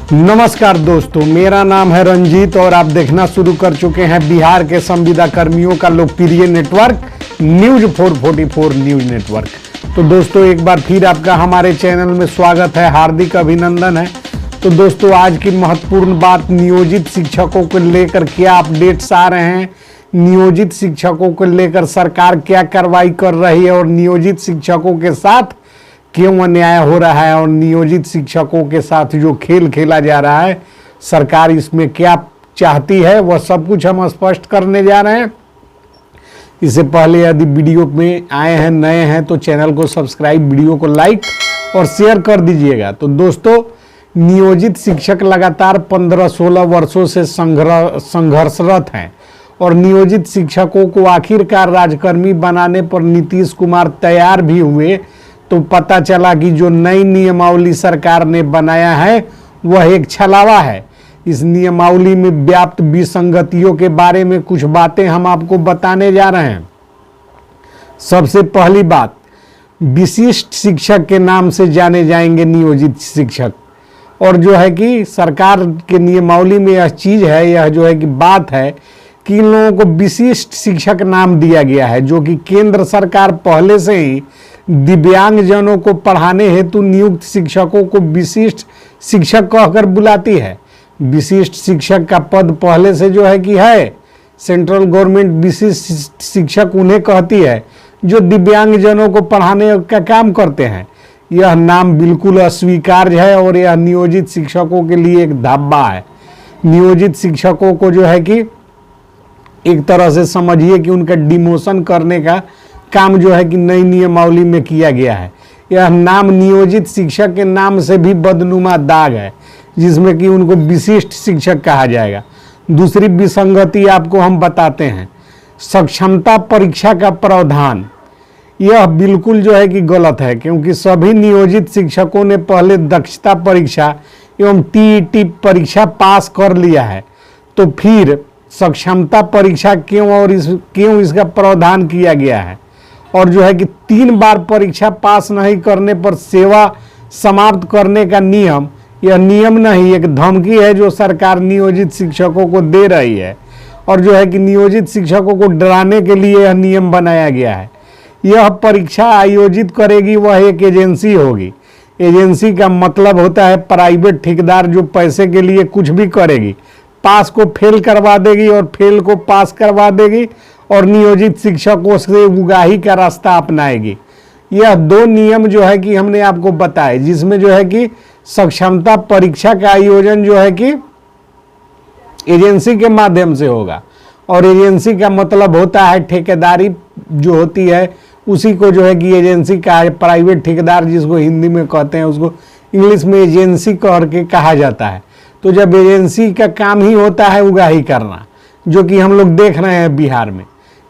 नमस्कार दोस्तों, मेरा नाम है रंजीत और आप देखना शुरू कर चुके हैं बिहार के संविदा कर्मियों का लोकप्रिय नेटवर्क न्यूज 444 न्यूज नेटवर्क। तो दोस्तों, एक बार फिर आपका हमारे चैनल में स्वागत है, हार्दिक अभिनंदन है। तो दोस्तों, आज की महत्वपूर्ण बात, नियोजित शिक्षकों को लेकर क्या अपडेट्स आ रहे हैं, नियोजित शिक्षकों को लेकर सरकार क्या कार्रवाई कर रही है और नियोजित शिक्षकों के साथ क्यों अन्याय हो रहा है और नियोजित शिक्षकों के साथ जो खेल खेला जा रहा है, सरकार इसमें क्या चाहती है, वह सब कुछ हम स्पष्ट करने जा रहे हैं। इससे पहले यदि वीडियो में आए हैं, नए हैं, तो चैनल को सब्सक्राइब, वीडियो को लाइक और शेयर कर दीजिएगा। तो दोस्तों, नियोजित शिक्षक लगातार 15-16 वर्षों से संघर्षरत हैं और नियोजित शिक्षकों को आखिरकार राजकर्मी बनाने पर नीतीश कुमार तैयार भी हुए। तो पता चला कि जो नई नियमावली सरकार ने बनाया है वह एक छलावा है। इस नियमावली में व्याप्त विसंगतियों के बारे में कुछ बातें हम आपको बताने जा रहे हैं। सबसे पहली बात, विशिष्ट शिक्षक के नाम से जाने जाएंगे नियोजित शिक्षक। और जो है कि सरकार के नियमावली में यह चीज है, यह जो है कि बात है कि इन लोगों को विशिष्ट शिक्षक नाम दिया गया है, जो कि केंद्र सरकार पहले से ही दिव्यांगजनों को पढ़ाने हेतु नियुक्त शिक्षकों को विशिष्ट शिक्षक कहकर बुलाती है। विशिष्ट शिक्षक का पद पहले से जो है कि है, सेंट्रल गवर्नमेंट विशिष्ट शिक्षक उन्हें कहती है जो दिव्यांगजनों को पढ़ाने का काम करते हैं। यह नाम बिल्कुल अस्वीकार्य है और यह नियोजित शिक्षकों के लिए एक धब्बा है। नियोजित शिक्षकों को जो है कि एक तरह से समझिए कि उनका डिमोशन करने का काम जो है कि नई नियमावली में किया गया है। यह नाम नियोजित शिक्षक के नाम से भी बदनुमा दाग है, जिसमें कि उनको विशिष्ट शिक्षक कहा जाएगा। दूसरी विसंगति आपको हम बताते हैं, सक्षमता परीक्षा का प्रावधान। यह बिल्कुल जो है कि गलत है, क्योंकि सभी नियोजित शिक्षकों ने पहले दक्षता परीक्षा एवं टीईटी परीक्षा पास कर लिया है। तो फिर सक्षमता परीक्षा क्यों और क्यों इसका प्रावधान किया गया है? और जो है कि 3 बार परीक्षा पास नहीं करने पर सेवा समाप्त करने का नियम, यह नियम नहीं, एक धमकी है जो सरकार नियोजित शिक्षकों को दे रही है। और जो है कि नियोजित शिक्षकों को डराने के लिए यह नियम बनाया गया है। यह परीक्षा आयोजित करेगी वह एक एजेंसी होगी। एजेंसी का मतलब होता है प्राइवेट ठेकेदार, जो पैसे के लिए कुछ भी करेगी, पास को फेल करवा देगी और फेल को पास करवा देगी और नियोजित शिक्षकों से उगाही का रास्ता अपनाएगी। यह 2 नियम जो है कि हमने आपको बताए, जिसमें जो है कि सक्षमता परीक्षा का आयोजन जो है कि एजेंसी के माध्यम से होगा। और एजेंसी का मतलब होता है ठेकेदारी जो होती है उसी को जो है कि एजेंसी का है। प्राइवेट ठेकेदार जिसको हिंदी में कहते हैं, उसको इंग्लिश में एजेंसी करके कहा जाता है। तो जब एजेंसी का काम ही होता है उगाही करना, जो कि हम लोग देख रहे हैं बिहार में,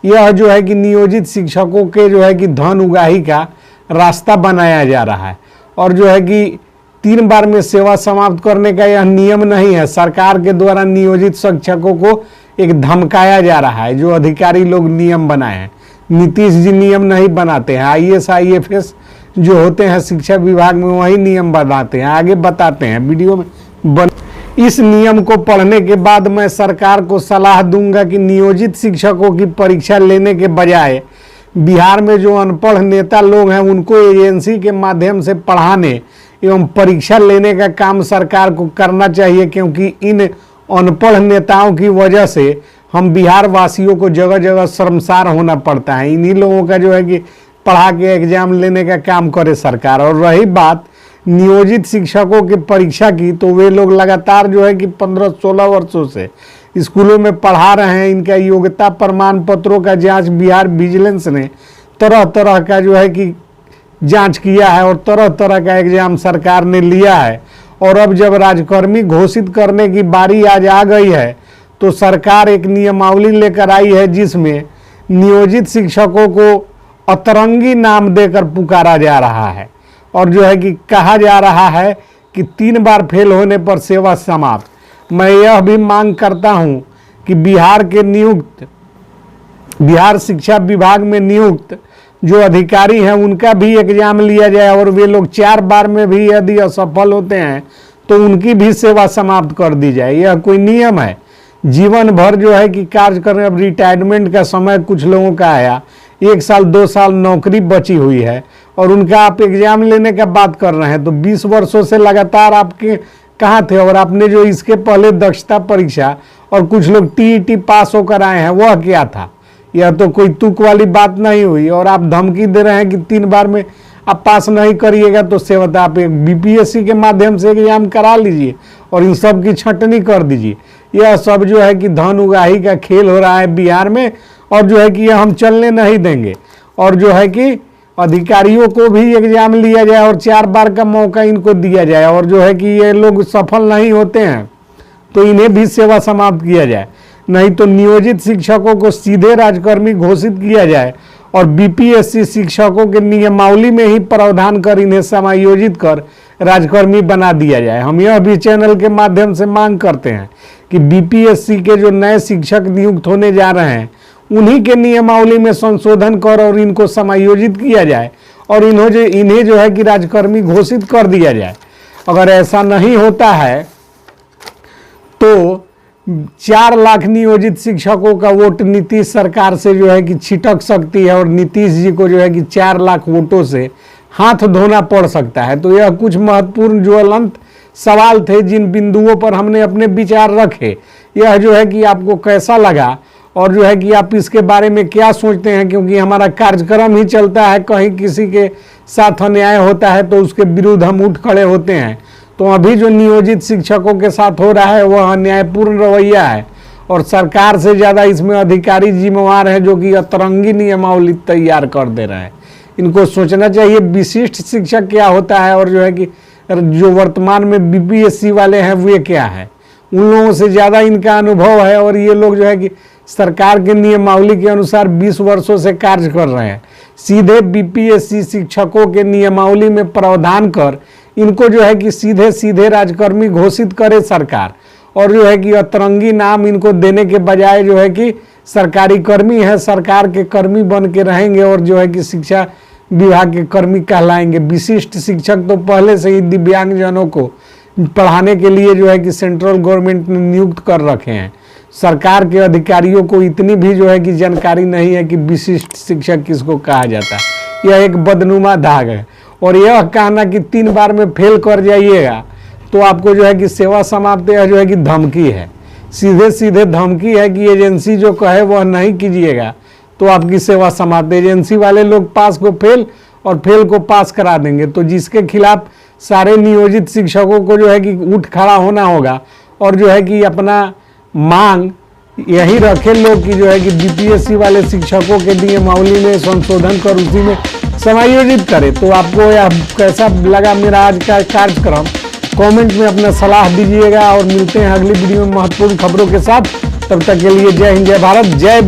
यह जो है कि नियोजित शिक्षकों के जो है कि धन उगाही का रास्ता बनाया जा रहा है। और जो है कि 3 बार में सेवा समाप्त करने का यह नियम नहीं है। सरकार के द्वारा नियोजित शिक्षकों को एक धमकाया जा रहा है। जो अधिकारी लोग नियम बनाए हैं, नीतीश जी नियम नहीं बनाते हैं, IAS IFS जो होते हैं शिक्षा विभाग में वही नियम बनाते हैं, आगे बताते हैं वीडियो में। इस नियम को पढ़ने के बाद मैं सरकार को सलाह दूंगा कि नियोजित शिक्षकों की परीक्षा लेने के बजाय बिहार में जो अनपढ़ नेता लोग हैं उनको एजेंसी के माध्यम से पढ़ाने एवं परीक्षा लेने का काम सरकार को करना चाहिए। क्योंकि इन अनपढ़ नेताओं की वजह से हम बिहार वासियों को जगह जगह शर्मसार होना पड़ता है। इन्हीं लोगों का जो है कि पढ़ा के एग्जाम लेने का काम करे सरकार। और रही बात नियोजित शिक्षकों की परीक्षा की, तो वे लोग लगातार जो है कि 15-16 वर्षों से स्कूलों में पढ़ा रहे हैं। इनका योग्यता प्रमाण पत्रों का जांच बिहार विजिलेंस ने तरह तरह का जो है कि जांच किया है और तरह तरह का एग्जाम सरकार ने लिया है। और अब जब राजकर्मी घोषित करने की बारी आज आ गई है, तो सरकार एक नियमावली लेकर आई है जिसमें नियोजित शिक्षकों को अतरंगी नाम देकर पुकारा जा रहा है। और जो है कि कहा जा रहा है कि 3 बार फेल होने पर सेवा समाप्त। मैं यह भी मांग करता हूं कि बिहार शिक्षा विभाग में नियुक्त जो अधिकारी हैं उनका भी एग्जाम लिया जाए और वे लोग 4 बार में भी यदि असफल होते हैं तो उनकी भी सेवा समाप्त कर दी जाए। यह कोई नियम है? जीवन भर जो है कि कार्य करने, अब रिटायरमेंट का समय कुछ लोगों का आया, 1 साल 2 साल नौकरी बची हुई है और उनका आप एग्जाम लेने का बात कर रहे हैं, तो 20 वर्षों से लगातार आपके कहाँ थे? और आपने जो इसके पहले दक्षता परीक्षा और कुछ लोग टीईटी पास होकर आए हैं, वह क्या था? यह तो कोई तुक वाली बात नहीं हुई। और आप धमकी दे रहे हैं कि 3 बार में आप पास नहीं करिएगा तो सेवा, आप एक बीपीएससी के माध्यम से एग्जाम करा लीजिए और इन सब की छंटनी कर दीजिए। यह सब जो है कि धन उगाही का खेल हो रहा है बिहार में, और जो है कि यह हम चलने नहीं देंगे। और जो है कि अधिकारियों को भी एग्जाम लिया जाए और 4 बार का मौका इनको दिया जाए, और जो है कि ये लोग सफल नहीं होते हैं तो इन्हें भी सेवा समाप्त किया जाए। नहीं तो नियोजित शिक्षकों को सीधे राजकर्मी घोषित किया जाए और बीपीएससी शिक्षकों के नियमावली में ही प्रावधान कर इन्हें समायोजित कर राजकर्मी बना दिया जाए। हम यह भी चैनल के माध्यम से मांग करते हैं कि बीपीएससी के जो नए शिक्षक नियुक्त होने जा रहे हैं उन्हीं के नियमावली में संशोधन कर और इनको समायोजित किया जाए और इन्हें जो है कि राजकर्मी घोषित कर दिया जाए। अगर ऐसा नहीं होता है तो 4 लाख नियोजित शिक्षकों का वोट नीतीश सरकार से जो है कि छिटक सकती है और नीतीश जी को जो है कि 4 लाख वोटों से हाथ धोना पड़ सकता है। तो यह कुछ महत्वपूर्ण ज्वलंत सवाल थे जिन बिंदुओं पर हमने अपने विचार रखे। यह जो है कि आपको कैसा लगा और जो है कि आप इसके बारे में क्या सोचते हैं, क्योंकि हमारा कार्यक्रम ही चलता है, कहीं किसी के साथ अन्याय होता है तो उसके विरुद्ध हम उठ खड़े होते हैं। तो अभी जो नियोजित शिक्षकों के साथ हो रहा है वह अन्यायपूर्ण रवैया है और सरकार से ज़्यादा इसमें अधिकारी जिम्मेवार हैं जो कि अतरंगी नियमावली तैयार कर दे रहे हैं। इनको सोचना चाहिए विशिष्ट शिक्षक क्या होता है और जो है कि जो वर्तमान में बीपीएससी वाले हैं वे क्या है। उन लोगों से ज़्यादा इनका अनुभव है और ये लोग जो है कि सरकार के नियमावली के अनुसार 20 वर्षों से कार्य कर रहे हैं। सीधे बीपीएससी शिक्षकों के नियमावली में प्रावधान कर इनको जो है कि सीधे सीधे राजकर्मी घोषित करे सरकार, और जो है कि अतरंगी नाम इनको देने के बजाय जो है कि सरकारी कर्मी है, सरकार के कर्मी बन के रहेंगे और जो है कि शिक्षा विभाग के कर्मी कहलाएंगे। विशिष्ट शिक्षक तो पहले से ही दिव्यांगजनों को पढ़ाने के लिए जो है कि सेंट्रल गवर्नमेंट ने नियुक्त कर रखे हैं। सरकार के अधिकारियों को इतनी भी जो है कि जानकारी नहीं है कि विशिष्ट शिक्षक किसको कहा जाता है। यह एक बदनुमा दाग है और यह कहना कि 3 बार में फेल कर जाइएगा तो आपको जो है कि सेवा समाप्त जो है कि धमकी है, सीधे सीधे धमकी है कि एजेंसी जो कहे वह नहीं कीजिएगा तो आपकी सेवा समाप्त। एजेंसी वाले लोग पास को फेल और फेल को पास करा देंगे। तो जिसके खिलाफ सारे नियोजित शिक्षकों को जो है कि उठ खड़ा होना होगा और जो है कि अपना मांग यही रखे लोग कि जो है कि बीपीएससी वाले शिक्षकों के नियमावली में संशोधन कर उसी में समायोजित करे। तो आपको यह कैसा लगा मेरा आज का कार्यक्रम, कमेंट में अपना सलाह दीजिएगा और मिलते हैं अगली वीडियो में महत्वपूर्ण खबरों के साथ। तब तक के लिए जय हिंद, जय भारत, जय